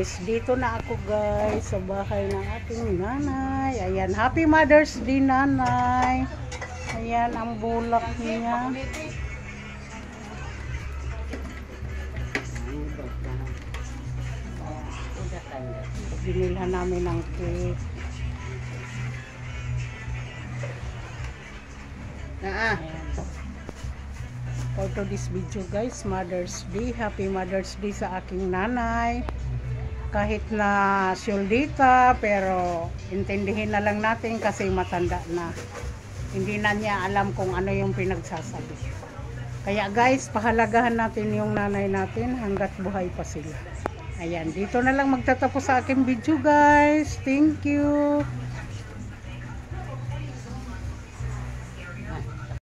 guys, dito na ako guys sa bahay ng ating nanay. Ayan, happy Mother's Day nanay. Ayan ang bulak niya. Binilhan namin ng cake. For to this video guys, Mother's Day. Happy Mother's Day sa aking nanay. Kahit na syuldita, pero intindihin na lang natin kasi matanda na. Hindi na niya alam kung ano yung pinagsasabi. Kaya guys, pahalagahan natin yung nanay natin hanggat buhay pa sila. Ayan, dito na lang magtatapos sa aking video guys. Thank you.